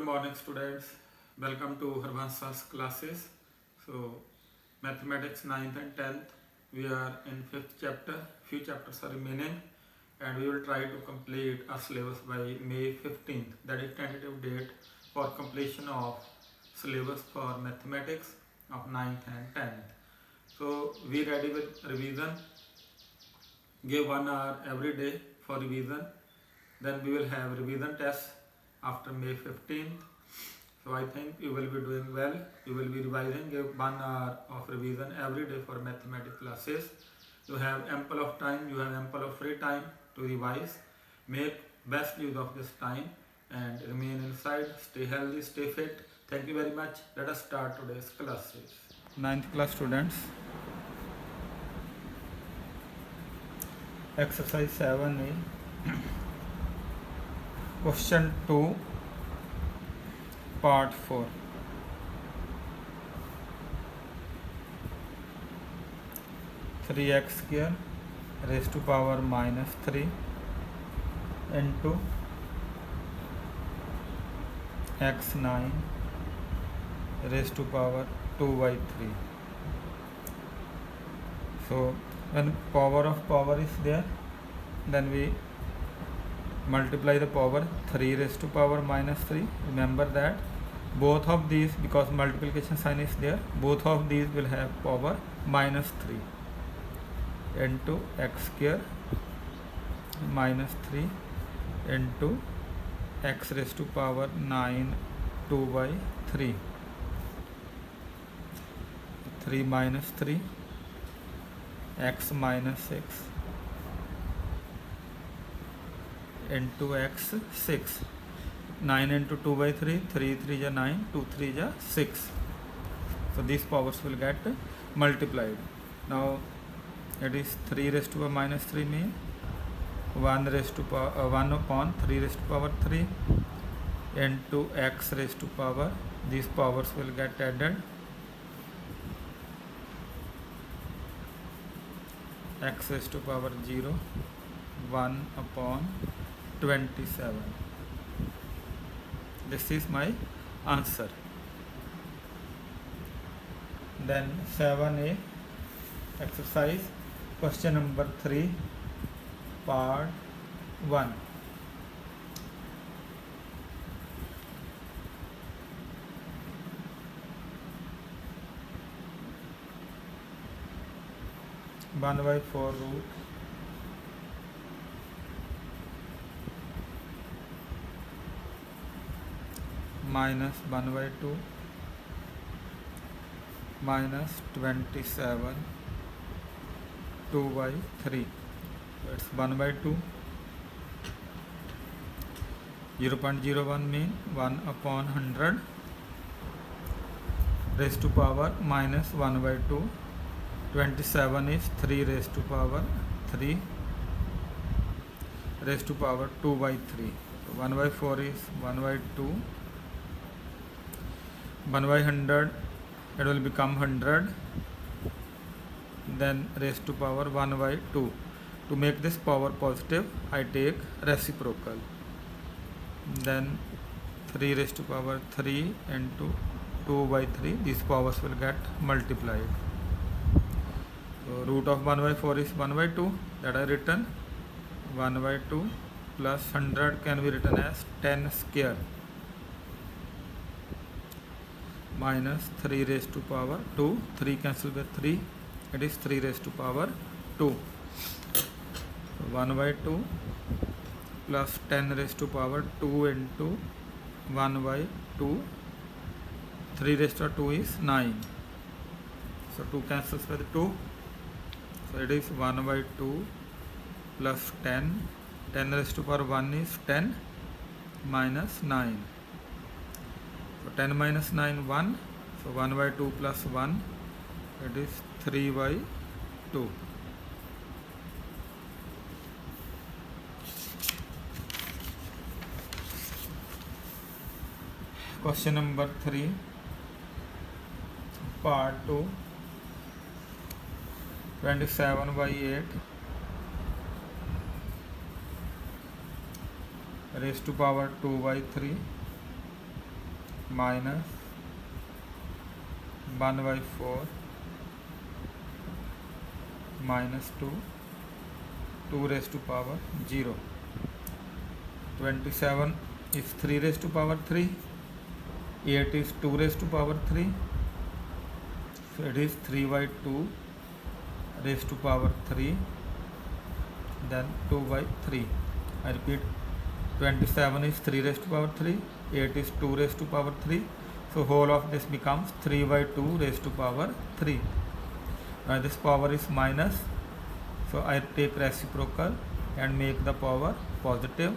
morning students, welcome to Harvansa's classes. So mathematics 9th and 10th, we are in 5th chapter, few chapters are remaining and we will try to complete our syllabus by May 15th, that is tentative date for completion of syllabus for mathematics of 9th and 10th. So we ready with revision, give 1 hour every day for revision, then we will have revision test after May 15th. So I think you will be doing well. You will be revising, give 1 hour of revision every day for mathematics classes. You have ample of time, you have ample of free time to revise. Make best use of this time and remain inside. Stay healthy, stay fit. Thank you very much. Let us start today's classes. 9th class students. Exercise 7A. Question 2, part 4. Three x square raised to power minus 3 into x9 raised to power 2 by 3. So when power of power is there, then we multiply the power 3 raised to power minus 3. Remember that both of these, because multiplication sign is there, both of these will have power minus 3 into x square minus 3 into x raised to power 9 2 by 3. 3 minus 3 x minus 6 into x 6. 9 into 2 by 3, 3 3 is 9, 2 3 is 6. So these powers will get multiplied. Now it is 3 raised to power minus 3 means 1 raised to power 1 upon 3 raised to power 3 into x raised to power, these powers will get added, x raised to power 0, 1 upon 27. This is my answer. Then 7A exercise, question number 3, part 1. One by 4 root minus 1 by 2 minus 27 2 by 3. So it's 1 by 2. 0.01 mean 1 upon 100 raised to power minus 1 by 2. 27 is 3 raised to power 3 raised to power 2 by 3. So 1 by 4 is 1 by 2. 1 by 100, it will become 100, then raised to power 1 by 2. To make this power positive, I take reciprocal. Then 3 raised to power 3 into 2 by 3, these powers will get multiplied. So root of 1 by 4 is 1 by 2, that I written 1 by 2 plus 100 can be written as 10 square minus 3 raised to power 2, 3 cancel by 3, it is 3 raised to power 2. So 1 by 2 plus 10 raised to power 2 into 1 by 2, 3 raised to 2 is 9. So 2 cancels by the 2, so it is 1 by 2 plus 10, 10 raised to power 1 is 10 minus 9. So 10 minus 9, 1. So 1 by 2 plus 1, it is 3 by 2. Question number 3, part 2, 27 by 8 raised to power 2 by 3 minus 1 by 4 minus 2 raised to power 0. 27 is 3 raised to power 3, 8 is 2 raised to power 3, so it is 3 by 2 raised to power 3, then 2 by 3. I repeat, 27 is 3 raised to power 3, 8 is 2 raised to power 3, so whole of this becomes 3 by 2 raised to power 3. Now this power is minus, so I take reciprocal and make the power positive.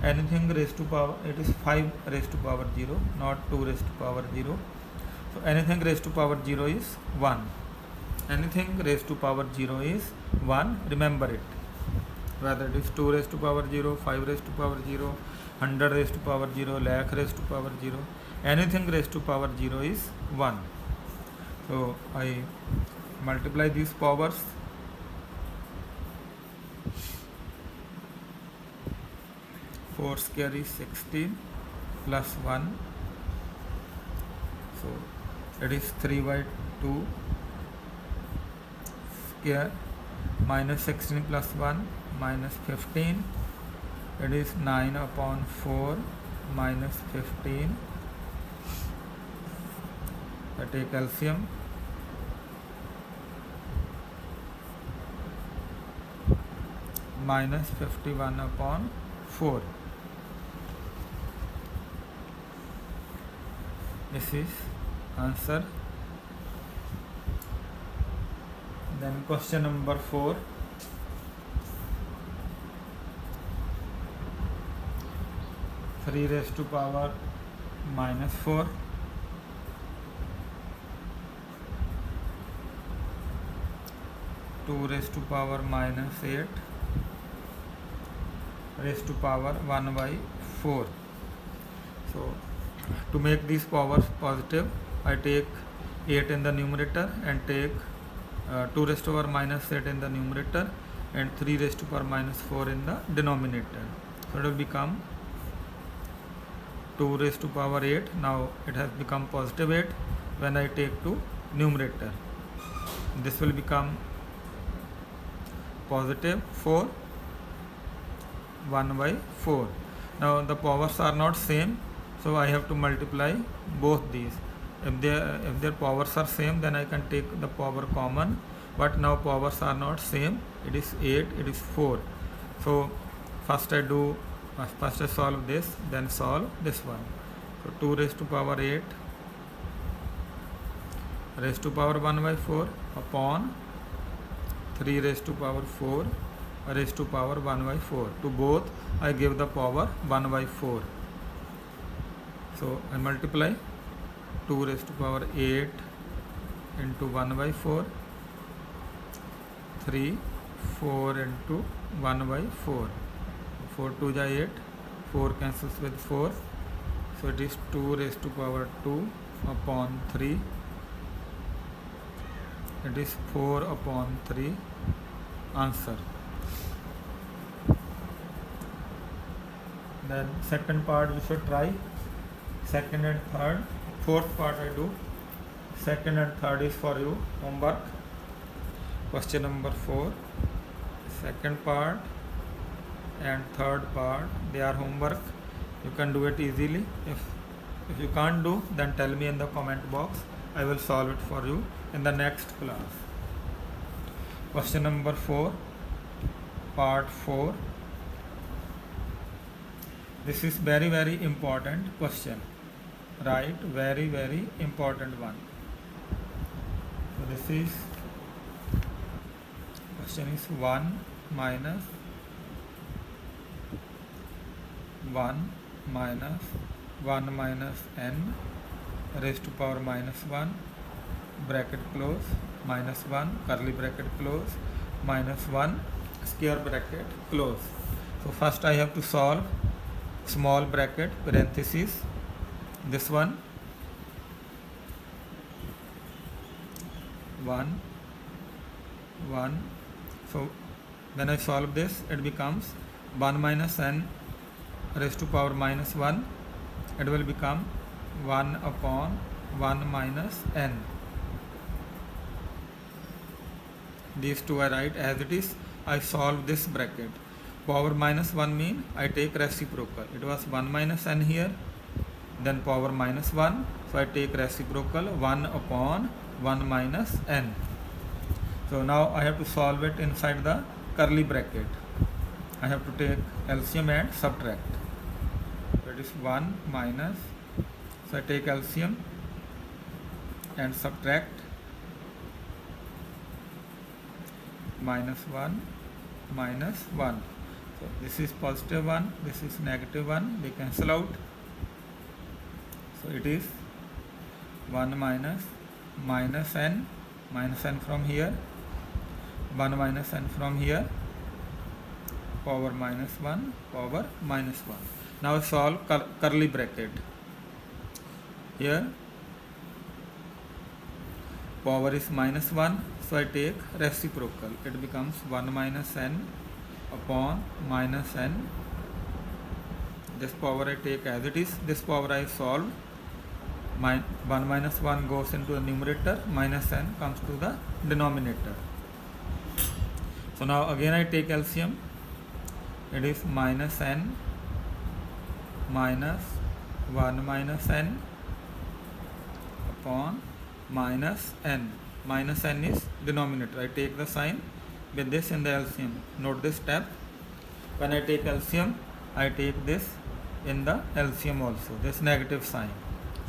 Anything raised to power, it is 5 raised to power 0, not 2 raised to power 0. So anything raised to power 0 is 1. Anything raised to power 0 is 1. Remember it. Whether it is 2 raised to power 0, 5 raised to power 0, 100 raised to power 0, lakh raised to power 0, anything raised to power 0 is 1. So I multiply these powers. Four square is 16 plus 1, so it is 3 by 2 square minus 16 plus 1 minus 15, it is 9 upon 4 minus 15. I take LCM. Minus 51 upon 4. This is answer. Then question number 4. Three raised to power minus 4. Two raised to power minus 8. Raised to power 1 by 4. So to make these powers positive, I take 8 in the numerator and take 2 raised to power minus 8 in the numerator and 3 raised to power minus 4 in the denominator. So it will become 2 raised to power 8. Now it has become positive 8 when I take to numerator. This will become positive 4, 1 by 4. Now the powers are not same, so I have to multiply both these. If their powers are same, then I can take the power common, but now powers are not same. It is 8, it is 4. So first I solve this, then solve this one. So 2 raised to power 8 raised to power 1 by 4 upon 3 raised to power 4 raised to power 1 by 4. To both I give the power 1 by 4. So I multiply 2 raised to power 8 into 1 by 4, 3, 4 into 1 by 4. 4 2 is 8, 4 cancels with 4. So it is 2 raised to power 2 upon 3. It is 4 upon 3. Answer. Then second part we should try. Second and third. Fourth part I do. Second and third is for you. Homework. Question number 4. Second part and third part, they are homework. You can do it easily. If you can't do, then tell me in the comment box. I will solve it for you in the next class. Question number 4, part 4. This is very, very important question. Right? Very, very important one. So this is question is 1 minus 1 minus n raised to power minus 1 bracket close minus 1 curly bracket close minus 1 square bracket close. So first I have to solve small bracket parenthesis this one 1 1. So when I solve this, it becomes 1 minus n raised to power minus 1. It will become 1 upon 1 minus n. These two I write as it is. I solve this bracket. Power minus 1 mean I take reciprocal. It was 1 minus n here, then power minus 1. So I take reciprocal 1 upon 1 minus n. So now I have to solve it inside the curly bracket. I have to take LCM and subtract. That is 1 minus. So I take LCM and subtract minus 1 minus 1. So this is positive 1, this is negative 1, they cancel out. So it is 1 minus n from here, 1 minus n from here, power minus 1, power minus 1. Now solve curly bracket. Here power is minus 1, so I take reciprocal. It becomes 1 minus n upon minus n. This power I take as it is. This power I solve. 1 minus 1 goes into the numerator, minus n comes to the denominator. So now again I take LCM. It is minus n minus 1 minus n upon minus n. Minus n is denominator. I take the sign with this in the LCM. Note this step. When I take LCM, I take this in the LCM also, this negative sign.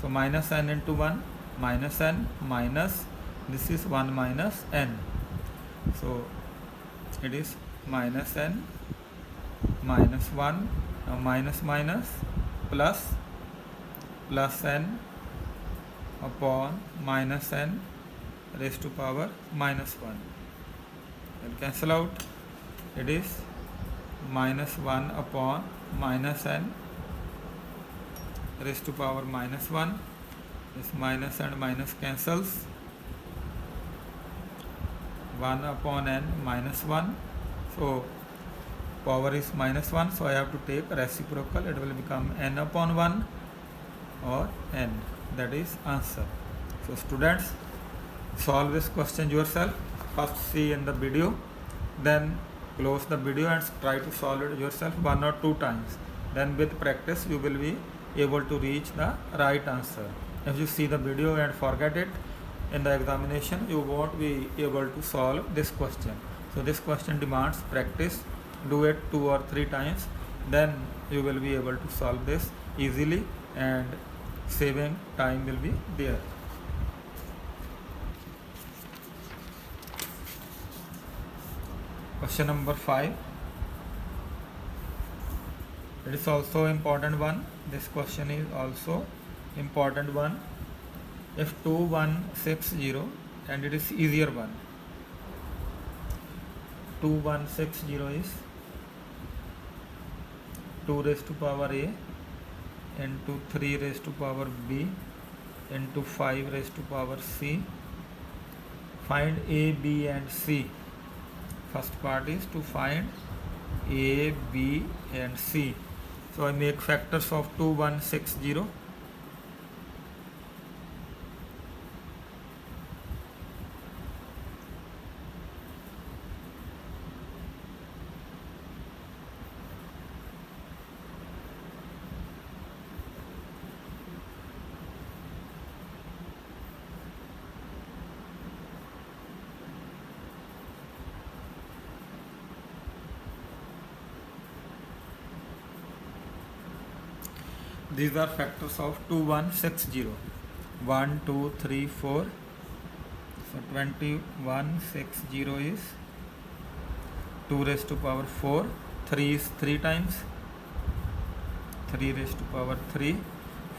So minus n into 1, minus n, minus, this is 1 minus n. So it is minus n, minus 1, minus minus, plus n upon minus n raised to power minus 1. Then cancel out. It is minus 1 upon minus n raised to power minus 1. This minus and minus cancels. 1 upon n minus 1. So power is minus 1, so I have to take reciprocal. It will become n upon 1 or n. That is answer. So students, solve this question yourself. First see in the video, then close the video and try to solve it yourself 1 or 2 times. Then with practice you will be able to reach the right answer. If you see the video and forget it in the examination, you won't be able to solve this question. So this question demands practice. Do it 2 or 3 times, then you will be able to solve this easily and saving time will be there. Question number 5. It is also important one. This question is also important one. If 2160, and it is easier one. 2160 is 2 raised to power a into 3 raised to power b into 5 raised to power c. Find a, b and c. First part is to find a, b and c. So I make factors of 2160. These are factors of 2160. 1, 2, 3, 4. So 2160 is 2 raised to power 4. 3 is 3 times. 3 raised to power 3.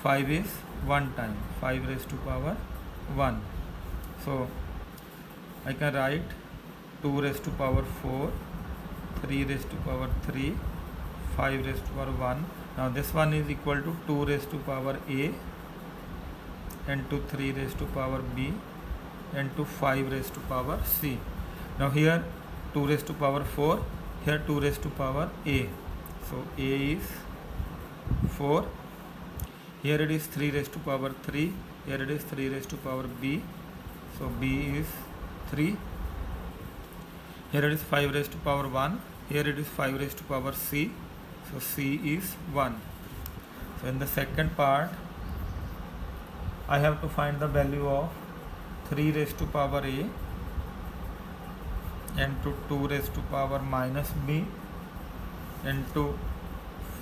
5 is 1 time. 5 raised to power 1. So I can write 2 raised to power 4. 3 raised to power 3. 5 raised to power 1. Now this one is equal to 2 raised to power a into 3 raised to power b into 5 raised to power c. Now here 2 raised to power 4, here 2 raised to power a. So a is 4, Here it is 3 raised to power 3. Here it is 3 raised to power b. So b is 3. Here it is 5 raised to power 1. Here it is 5 raised to power c. So c is 1. So in the second part, I have to find the value of 3 raised to power a into 2 raised to power minus b into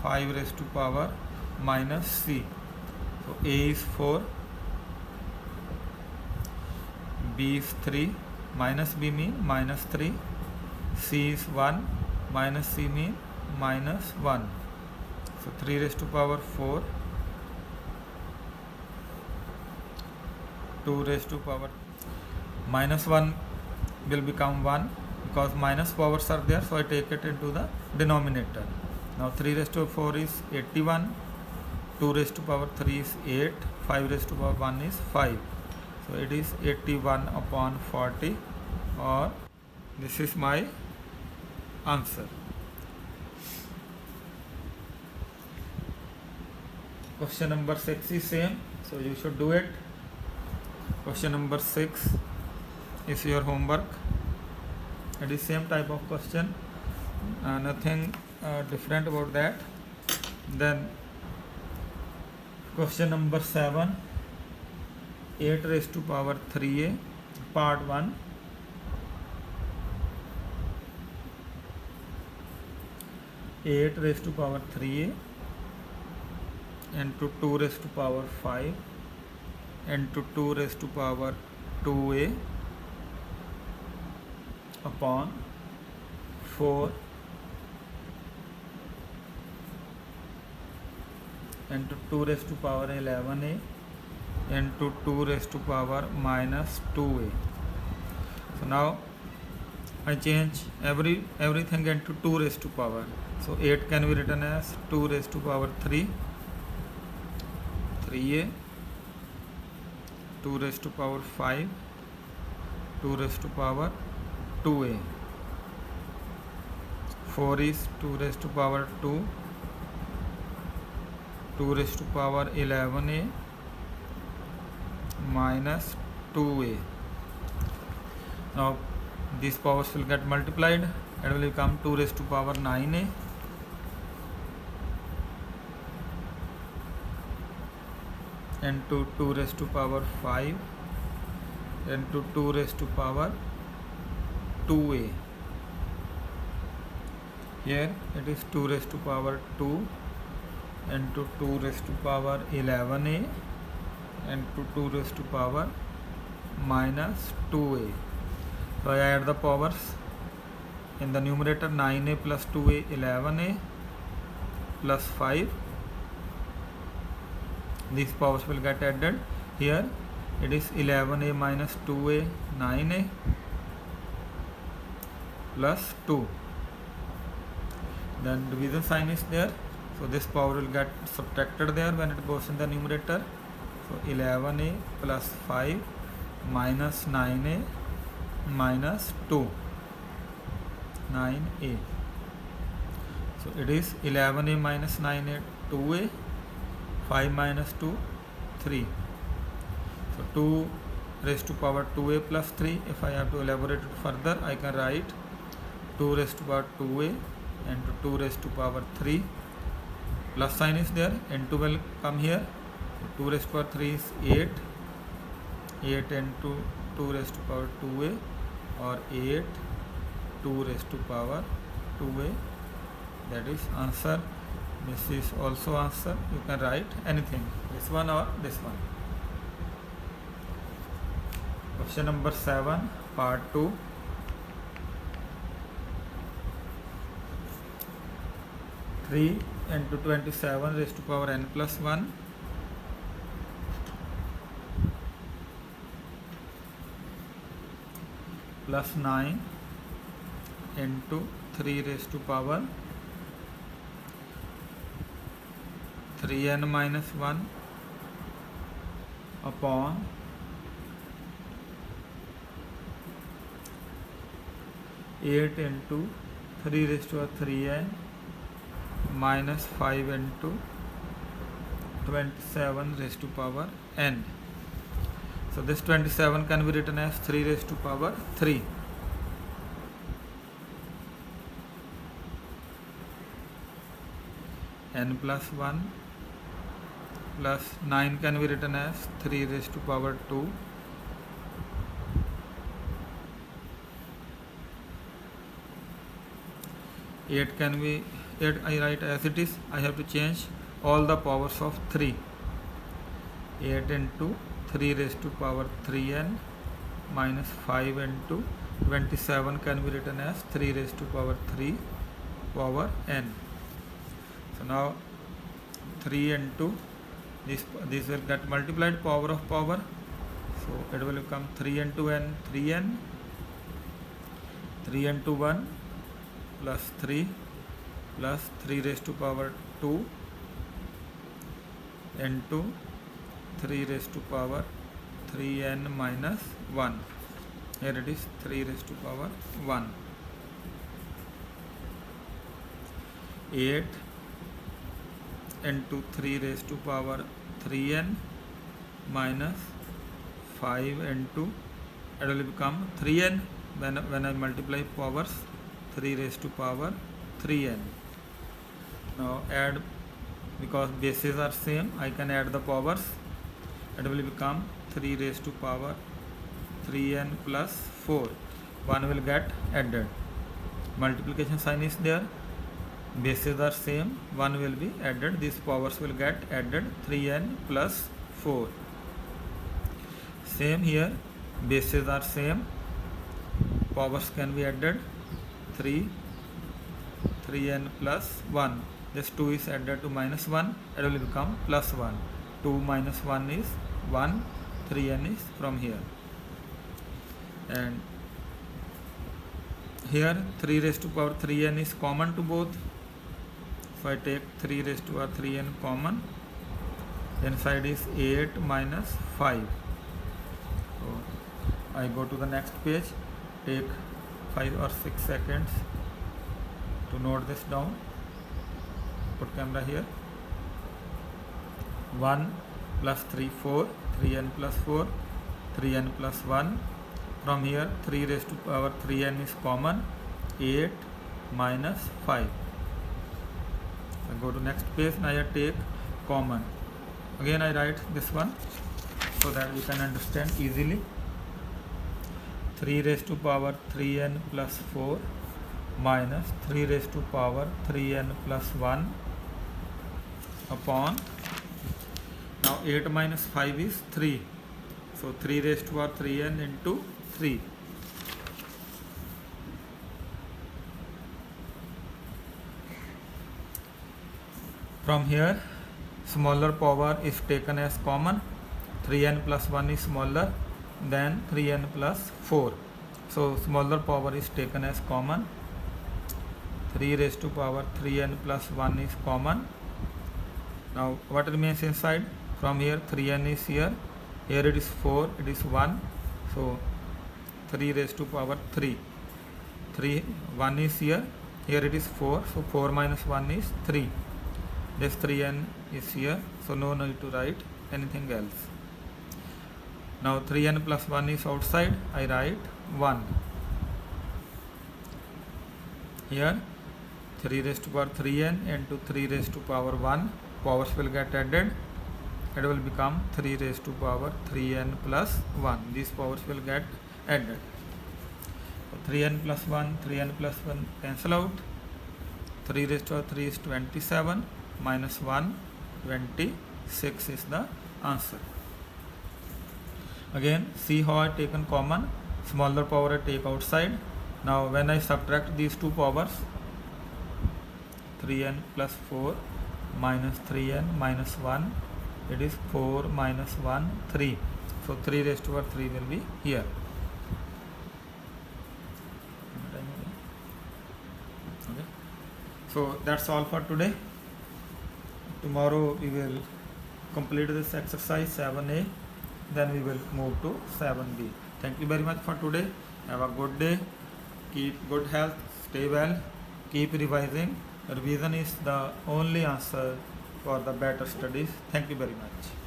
5 raised to power minus c. So a is 4, b is 3, minus b mean minus 3, c is 1, minus c mean minus 1. So 3 raised to power 4, 2 raised to power minus 1 will become 1 because minus powers are there, so I take it into the denominator. Now 3 raised to 4 is 81, 2 raised to power 3 is 8, 5 raised to power 1 is 5. So it is 81 upon 40, or this is my answer. Question number 6 is same, so you should do it. Question number 6 is your homework. It is same type of question, nothing different about that. Then question number 7, 8 raised to power 3a, part 1. Eight raised to power 3a into 2 raised to power 5 into 2 raised to power 2a upon 4 into 2 raised to power 11a into 2 raised to power minus 2a. So now I change everything into 2 raised to power. So 8 can be written as 2 raised to power 3, 3a, 2 raised to power 5, 2 raised to power 2a. 4 is 2 raised to power 2, 2 raised to power 11a minus 2a. Now these powers will get multiplied. It will become 2 raised to power 9a into 2 raised to power 5 into 2 raised to power 2a. Here it is 2 raised to power 2 into 2 raised to power 11a into 2 raised to power minus 2a. So I add the powers. In the numerator, 9a plus 2a, 11a plus 5. These powers will get added. Here it is 11a minus 2a, 9a plus 2. Then division sign is there. So this power will get subtracted there when it goes in the numerator. So 11a plus 5 minus 9a minus 2. 9a. So it is 11a minus 9a, 2a, 5 minus 2, 3. So 2 raised to power 2a plus 3. If I have to elaborate it further, I can write 2 raised to power 2a into 2 raised to power 3. Plus sign is there, into will come here. So 2 raised to power 3 is 8. 8 into 2 raised to power 2a, or 8 2 raised to power 2a. That is answer. This is also answer. You can write anything, this one or this one. Question number 7, part 2. Three into 27 raised to power n plus 1 plus 9 into 3 raised to power 3n minus 1 upon 8 into 3 raised to 3n minus 5 into 27 raised to power n. So this 27 can be written as 3 raised to power 3. N plus 1 plus 9 can be written as 3 raised to power 2. I write as it is. I have to change all the powers of 3. 8 into 3 raised to power 3n minus 5 into 27 can be written as 3 raised to power 3 power n. So now 3 into this will get multiplied power of power. So it will become 3 into n, 3n, 3 into 1 plus 3 plus 3 raised to power 2 into 3 raised to power 3n minus 1. Here it is 3 raised to power 1. 8 into 3 raised to power 3n minus 5 into, it will become 3n when I multiply powers, 3 raised to power 3n. Now add, because bases are same, I can add the powers. It will become 3 raised to power 3n plus 4. 1 will get added. Multiplication sign is there. Bases are same. 1 will be added. These powers will get added. 3n plus 4. Same here. Bases are same. Powers can be added. 3n plus 1. This 2 is added to minus 1. It will become plus 1. 2 minus 1 is 1. 3n is from here. And here 3 raised to power 3n is common to both. So I take 3 raised to power 3n common. Inside is 8 minus 5. So I go to the next page. Take 5 or 6 seconds to note this down. Put camera here. 1 plus 3, 4. 3n plus 4. 3n plus 1. From here 3 raised to power 3n is common. 8 minus 5. I go to next page and I take common. Again I write this one so that we can understand easily. 3 raised to power 3n plus 4 minus 3 raised to power 3n plus 1 upon, now 8 minus 5 is 3. So 3 raised to power 3n into 3. From here smaller power is taken as common. 3n plus 1 is smaller than 3n plus 4. So smaller power is taken as common. 3 raised to power 3n plus 1 is common. Now what remains inside? From here 3n is here. Here it is 4, it is 1. So 3 raised to power 3. 1 is here. Here it is 4. So 4 minus 1 is 3. This 3n is here. So no need to write anything else. Now 3n plus 1 is outside. I write 1. Here 3 raised to power 3n into 3 raised to power 1. Powers will get added. It will become 3 raised to power 3n plus 1. These powers will get added. So 3n plus 1, 3n plus 1 cancel out. 3 raised to power 3 is 27 minus 1, 26 is the answer. Again see how I taken common. Smaller power I take outside. Now when I subtract these two powers, 3n plus 4 minus 3n minus 1, it is 4 minus 1, 3. So 3 raised to power 3 will be here. Okay. So that's all for today. Tomorrow we will complete this exercise 7a, then we will move to 7b. Thank you very much for today. Have a good day. Keep good health. Stay well. Keep revising. Revision is the only answer for the better studies. Thank you very much.